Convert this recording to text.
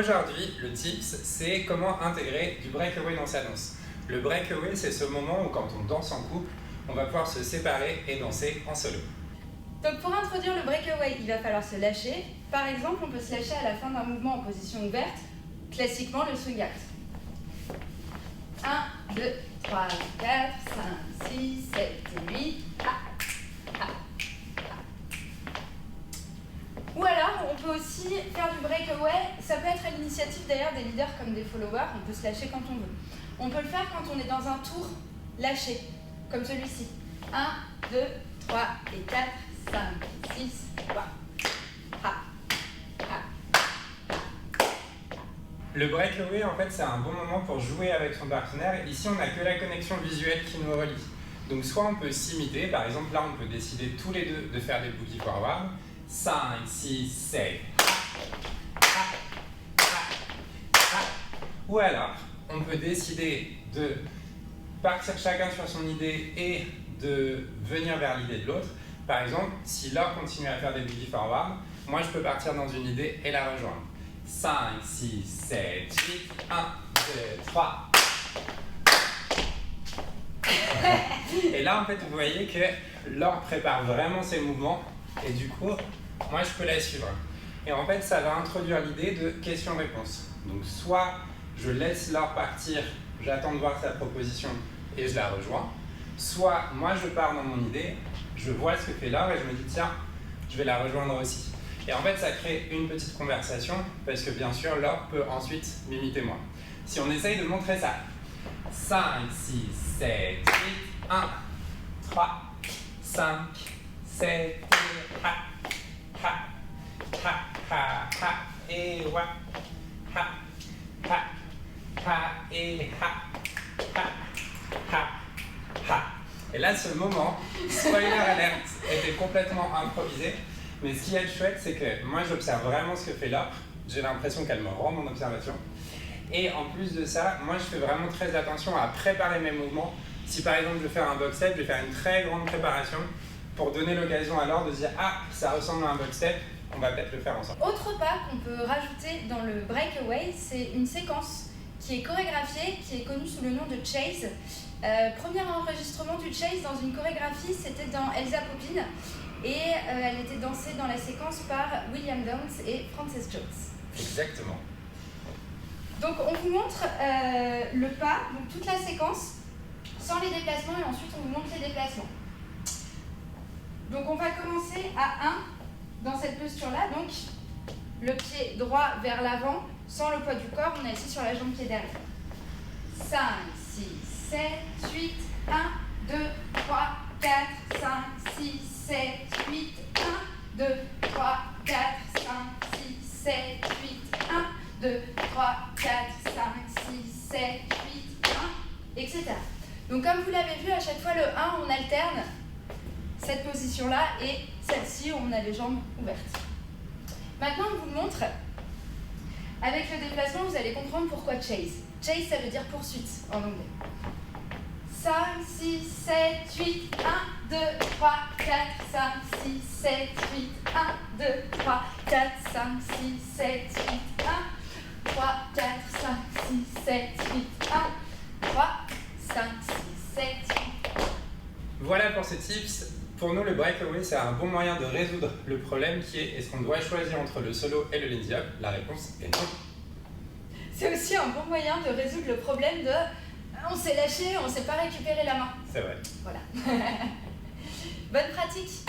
Aujourd'hui, le tips, c'est comment intégrer du breakaway dans sa danse. Le breakaway, c'est ce moment où quand on danse en couple, on va pouvoir se séparer et danser en solo. Donc pour introduire le breakaway, il va falloir se lâcher. Par exemple, on peut se lâcher à la fin d'un mouvement en position ouverte, classiquement le swing act. 1, 2, 3, 4, 5, 6, 7 et 8. Ou alors, on peut aussi faire du breakaway. Ça peut être à l'initiative d'ailleurs des leaders comme des followers. On peut se lâcher quand on veut. On peut le faire quand on est dans un tour lâché, comme celui-ci. 1, 2, 3 et 4, 5, 6, 3. Le breakaway, en fait, c'est un bon moment pour jouer avec son partenaire. Ici, on n'a que la connexion visuelle qui nous relie. Donc, soit on peut s'imiter. Par exemple, là, on peut décider tous les deux de faire des boogie forward. 5, 6, 7. Ou alors, on peut décider de partir chacun sur son idée et de venir vers l'idée de l'autre. Par exemple, si Laure continue à faire des boogie forward, moi je peux partir dans une idée et la rejoindre. 5, 6, 7, 8, 1, 2, 3. Et là, en fait, vous voyez que Laure prépare vraiment ses mouvements et du coup, moi je peux la suivre. Et en fait, ça va introduire l'idée de question-réponse. Donc, soit je laisse Laure partir, j'attends de voir sa proposition et je la rejoins. Soit moi je pars dans mon idée, je vois ce que fait Laure et je me dis tiens, je vais la rejoindre aussi. Et en fait, ça crée une petite conversation parce que bien sûr, Laure peut ensuite m'imiter moi. Si on essaye de montrer ça. 5, 6, 7, 8, 1, 3, 5, 7, et wa, et là, ce moment, spoiler alert, était complètement improvisé. Mais ce qui est chouette, c'est que moi, j'observe vraiment ce que fait Laure. J'ai l'impression qu'elle me rend mon observation. Et en plus de ça, moi, je fais vraiment très attention à préparer mes mouvements. Si par exemple, je veux faire un box step, je vais faire une très grande préparation pour donner l'occasion à Laure de dire « Ah, ça ressemble à un box step, on va peut-être le faire ensemble. » Autre pas qu'on peut rajouter dans le breakaway, c'est une séquence qui est chorégraphiée, qui est connue sous le nom de Chase. Premier enregistrement du Chase dans une chorégraphie, c'était dans Elsa Poppin. Et elle était dansée dans la séquence par William Downs et Frances Jones. Exactement. Donc on vous montre le pas, donc toute la séquence, sans les déplacements, et ensuite on vous montre les déplacements. Donc on va commencer à 1 dans cette posture-là, donc le pied droit vers l'avant, sans le poids du corps, on est assis sur la jambe qui est derrière. 5, 6, 7, 8, 1, 2, 3, 4, 5, 6, 7, 8, 1, 2, 3, 4, 5, 6, 7, 8, 1, 2, 3, 4, 5, 6, 7, 8, 1, etc. Donc comme vous l'avez vu, à chaque fois le 1, on alterne cette position-là et celle-ci, on a les jambes ouvertes. Maintenant, on vous le montre. Avec le déplacement, vous allez comprendre pourquoi chase. Chase, ça veut dire poursuite en anglais. 5, 6, 7, 8, 1, 2, 3, 4, 5, 6, 7, 8, 1, 2, 3, 4, 5, 6, 7, 8, 1, 3, 4, 5, 6, 7, 8, 1, 3, 5, 6, 7, 8. Voilà pour ces tips. Pour nous, le breakaway, c'est un bon moyen de résoudre le problème qui est-ce qu'on doit choisir entre le solo et le lindy hop? La réponse est non. C'est aussi un bon moyen de résoudre le problème de on s'est lâché, on ne s'est pas récupéré la main. C'est vrai. Voilà. Bonne pratique.